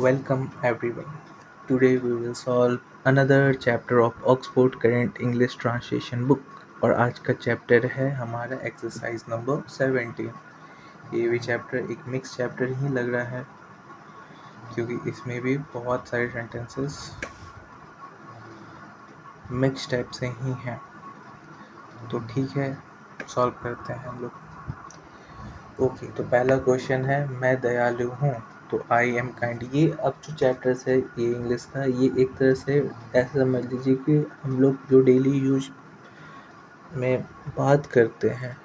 Welcome everyone. Today we will solve another chapter of Oxford Current English Translation book और आज का chapter है हमारा एक्सरसाइज नंबर 17। ये भी चैप्टर एक मिक्स चैप्टर ही लग रहा है क्योंकि इसमें भी बहुत सारे सेंटेंसेस मिक्स टाइप से ही हैं। तो ठीक है, सॉल्व करते हैं हम लोग। ओके, तो पहला क्वेश्चन है मैं दयालु हूँ, तो आई एम काइंड। ये अब जो चैप्टर्स है ये इंग्लिश का, ये एक तरह से ऐसा समझ लीजिए कि हम लोग जो डेली यूज में बात करते हैं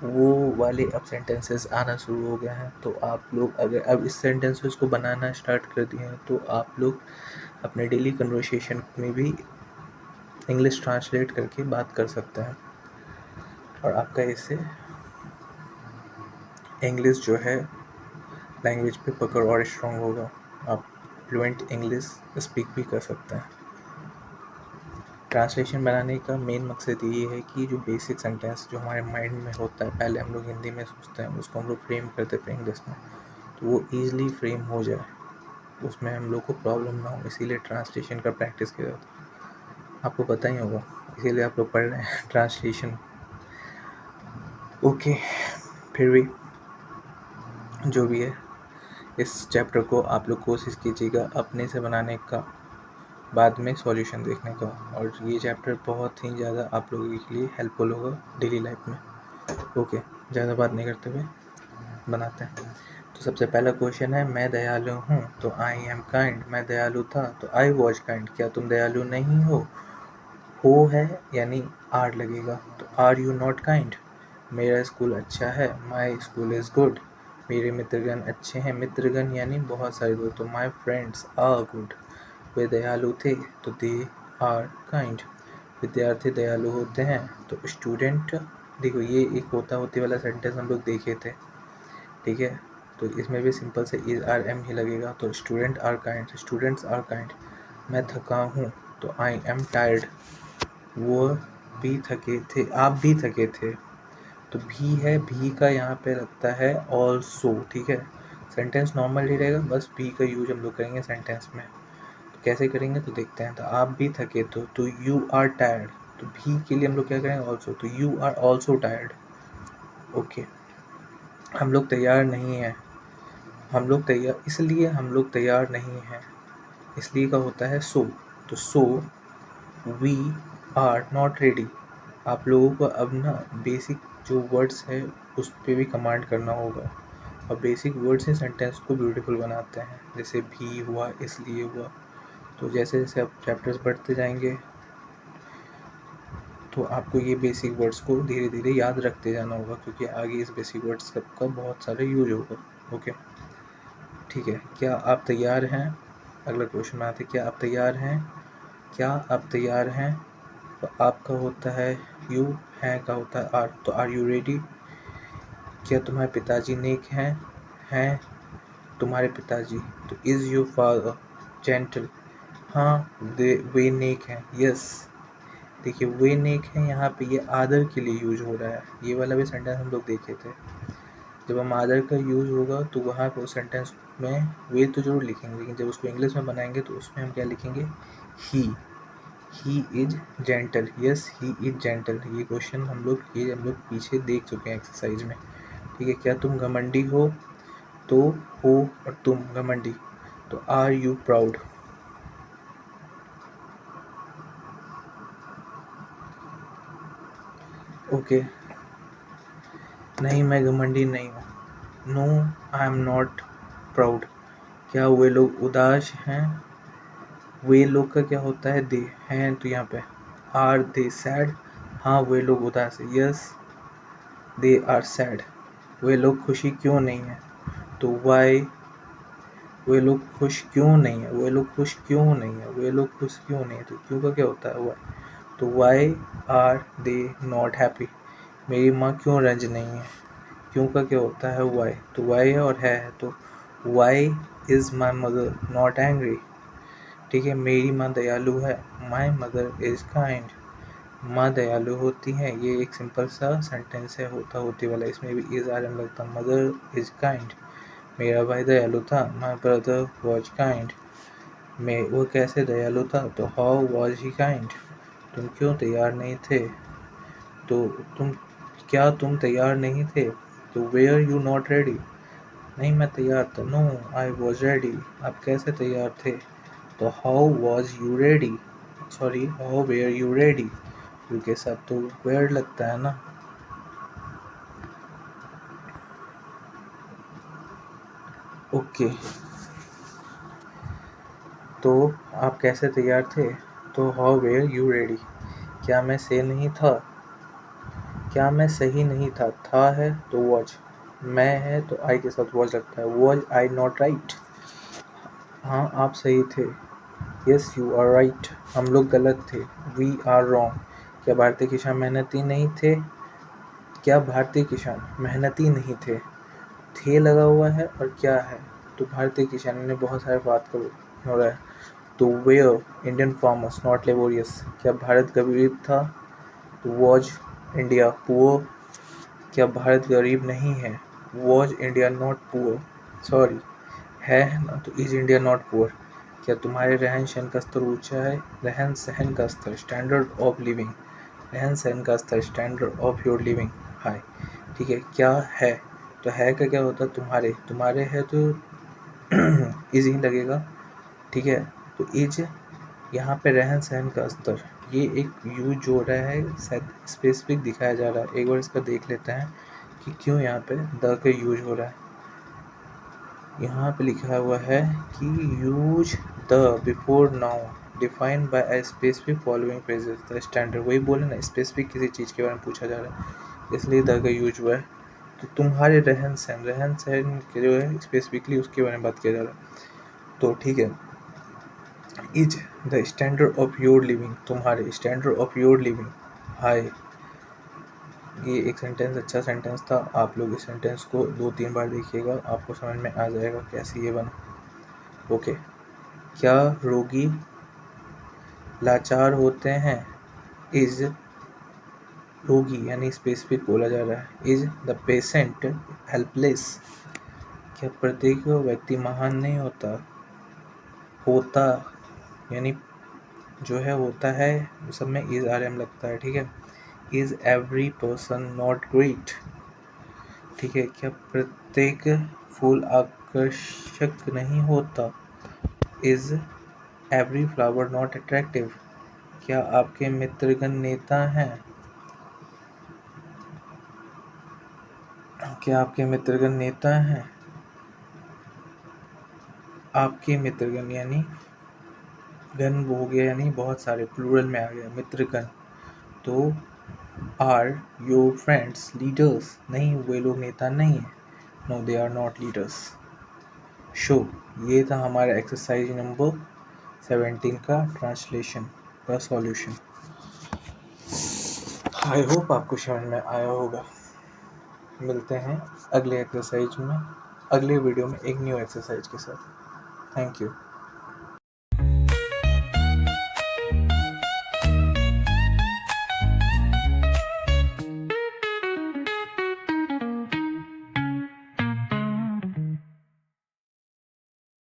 वो वाले अब सेंटेंसेस आना शुरू हो गए हैं। तो आप लोग अगर अब इस सेंटेंसेस को बनाना स्टार्ट कर दिए हैं तो आप लोग अपने डेली कन्वर्सेशन में भी इंग्लिश ट्रांसलेट करके बात कर सकते हैं और आपका इससे इंग्लिश जो है लैंग्वेज पे पकड़ और स्ट्रॉन्ग होगा। आप फ्लुएंट इंग्लिश स्पीक भी कर सकते हैं। ट्रांसलेशन बनाने का मेन मकसद ये है कि जो बेसिक सेंटेंस जो हमारे माइंड में होता है, पहले हम लोग हिंदी में सोचते हैं, उसको हम लोग फ्रेम करते थे इंग्लिश में, तो वो ईजिली फ्रेम हो जाए, उसमें हम लोग को प्रॉब्लम ना हो। इसीलिए ट्रांसलेशन का प्रैक्टिस किया जाता है, आपको पता ही होगा, इसीलिए आप लोग पढ़ रहे हैं ट्रांसलेशन। ओके, फिर भी जो भी है, इस चैप्टर को आप लोग कोशिश कीजिएगा अपने से बनाने का, बाद में सॉल्यूशन देखने का। और ये चैप्टर बहुत ही ज़्यादा आप लोगों के लिए हेल्पफुल होगा डेली लाइफ में। ओके, ज़्यादा बात नहीं करते हुए बनाते हैं। तो सबसे पहला क्वेश्चन है मैं दयालु हूँ, तो आई एम काइंड। मैं दयालु था तो आई वॉज काइंड। क्या तुम दयालु नहीं हो है यानी आर लगेगा, तो आर यू नॉट काइंड। मेरा स्कूल अच्छा है, माई स्कूल इज़ गुड। मेरे मित्रगण अच्छे हैं, मित्रगण यानी बहुत सारे दोस्त, तो माई फ्रेंड्स आर गुड। वे दयालु थे तो दे आर काइंड। विद्यार्थी दयालु होते हैं, तो स्टूडेंट, देखो ये एक होता होती वाला सेंटेंस हम लोग देखे थे, ठीक है, तो इसमें भी सिंपल से इज आर एम ही लगेगा, तो student are kind, students are kind. मैं थका हूँ, तो आई एम टायर्ड। वो भी थके थे, आप भी थके थे, तो भी है, भी का यहाँ पे लगता है ऑल्सो, ठीक है। सेंटेंस नॉर्मल ही रहेगा, बस भी का यूज हम लोग करेंगे सेंटेंस में। तो कैसे करेंगे तो देखते हैं। तो आप भी थके तो यू आर टायर्ड, तो भी के लिए हम लोग क्या करेंगे ऑल्सो, तो you are also tired. Okay, हम लोग तैयार नहीं हैं, हम लोग तैयार, इसलिए हम लोग तैयार नहीं हैं, इसलिए का होता है सो, तो so we are not ready. आप लोगों को अब ना बेसिक जो वर्ड्स है उस पर भी कमांड करना होगा, और बेसिक वर्ड्स ही सेंटेंस को ब्यूटीफुल बनाते हैं, जैसे भी हुआ, इसलिए हुआ। तो जैसे जैसे आप चैप्टर्स बढ़ते जाएंगे तो आपको ये बेसिक वर्ड्स को धीरे धीरे याद रखते जाना होगा, क्योंकि आगे इस बेसिक वर्ड्स का बहुत सारा यूज होगा। ओके, ठीक है। क्या आप तैयार हैं, अगला क्वेश्चन में आते हैं, क्या आप तैयार हैं, क्या आप तैयार हैं। तो आपका होता है यू, हैं का होता है आर, तो आर यू रेडी। क्या तुम्हारे पिताजी नेक हैं तुम्हारे पिताजी, तो इज़ योर फादर जेंटल। हाँ, वे नेक हैं, यस। देखिए वे नेक है, यहाँ पे ये आदर के लिए यूज हो रहा है, ये वाला भी सेंटेंस हम लोग देखे थे। जब हम आदर का यूज होगा तो वहाँ पर उस सेंटेंस में वे तो जरूर लिखेंगे, लेकिन जब उसको इंग्लिश में बनाएंगे तो उसमें हम क्या लिखेंगे, he is gentle, yes he is gentle. ये क्वेश्चन हम लोग पीछे देख चुके हैं एक्सरसाइज में, ठीक है। क्या तुम घमंडी हो, तो हो और तुम घमंडी, तो आर यू प्राउड। ओके, नहीं मैं घमंडी नहीं हूँ, no I am not proud. क्या वे लोग उदास हैं, वे लोग का क्या होता है दे हैं, तो यहाँ पे आर दे सैड। हाँ वे लोग उदास है, यस दे आर सैड। वे लोग खुशी क्यों नहीं है, तो वाई, वे लोग खुश क्यों नहीं है, वे लोग खुश क्यों नहीं है, वे लोग खुश क्यों नहीं है, तो क्यों का क्या होता है वाई, तो why are they not happy. मेरी माँ क्यों रंज नहीं है, क्यों का क्या होता है वाई, तो वाई है और है, तो why is my mother not angry, ठीक है। मेरी माँ दयालु है, माई मदर इज़ काइंड। माँ दयालु होती है, ये एक सिंपल सा सेंटेंस है होता होती वाला, इसमें भी इज़ आर एम लगता। मदर इज़ काइंड, मेरा भाई दयालु था, माई ब्रदर वॉज काइंड। वो कैसे दयालु था, तो हाउ वॉज ही काइंड। तुम क्यों तैयार नहीं थे, तो तुम तैयार नहीं थे, तो वेयर यू नॉट रेडी। नहीं मैं तैयार था, नो आई वॉज रेडी। आप कैसे तैयार थे, तो how was you ready, how were you ready. You के साथ तो वेयर लगता है ना। ओके, तो आप कैसे तैयार थे, तो हाउ वेयर यू रेडी। क्या मैं सही नहीं था है तो वॉज, मैं है तो आई के साथ वॉज लगता है, वॉज आई नॉट राइट। हाँ आप सही थे, यस यू आर राइट, हम लोग गलत थे, वी आर रॉन्ग। क्या भारतीय किसान मेहनती नहीं थे लगा हुआ है और क्या है, तो भारतीय किसानों ने बहुत सारे बात कर हो रहा है। तो were Indian farmers not laborious, क्या भारत गरीब था, तो वॉज इंडिया पुअर। क्या भारत गरीब नहीं है, was India not poor, sorry है ना, तो इज इंडिया नॉट पुअर। क्या तुम्हारे रहन सहन का स्तर ऊंचा है, रहन सहन का स्तर स्टैंडर्ड ऑफ लिविंग, रहन सहन का स्तर standard of your living high. ठीक है, क्या है, तो है का क्या होता है, तुम्हारे है तो इज ही लगेगा। ठीक है, तो इज यहाँ पे रहन सहन का स्तर, ये एक यूज जो हो रहा है शायद स्पेसिफिक दिखाया जा रहा है। एक बार इसका देख लेते हैं कि क्यों यहाँ पे द का यूज हो रहा है। यहाँ पे लिखा हुआ है कि use the before now defined by a specific following phrases the standard, वही बोले ना, स्पेसिफिक किसी चीज़ के बारे में पूछा जा रहा है इसलिए द का यूज हुआ है। तो तुम्हारे रहन सहन के जो है स्पेसिफिकली उसके बारे में बात किया जा रहा है। तो ठीक है, is the standard of your living, तुम्हारे स्टैंडर्ड ऑफ योर लिविंग हाई। ये एक सेंटेंस अच्छा सेंटेंस था, आप लोग इस सेंटेंस को 2-3 बार देखिएगा, आपको समझ में आ जाएगा कैसे ये बना। ओके, क्या रोगी लाचार होते हैं, इज रोगी यानी स्पेसिफिक बोला जा रहा है, इज द पेशेंट हेल्पलेस। क्या प्रत्येक व्यक्ति महान नहीं होता यानी जो है होता है, सब में इज आर एम लगता है। ठीक है, is every person not great. ठीक है, क्या प्रत्येक फूल आकर्षक नहीं होता, is every flower not attractive. क्या आपके मित्रगण नेता हैं, क्या आपके मित्रगण नेता हैं, आपके मित्रगण यानी गण हो गया यानी बहुत सारे, प्लूरल में आ गया मित्रगण। तो आर योर फ्रेंड्स लीडर्स, नहीं वे लोग नेता नहीं है, no they are not leaders. So, ये था हमारा एक्सरसाइज नंबर 17 का ट्रांसलेशन का सॉल्यूशन। आई होप आपको समझ में आया होगा। मिलते हैं अगले एक्सरसाइज में, अगले वीडियो में एक न्यू एक्सरसाइज के साथ। Thank you.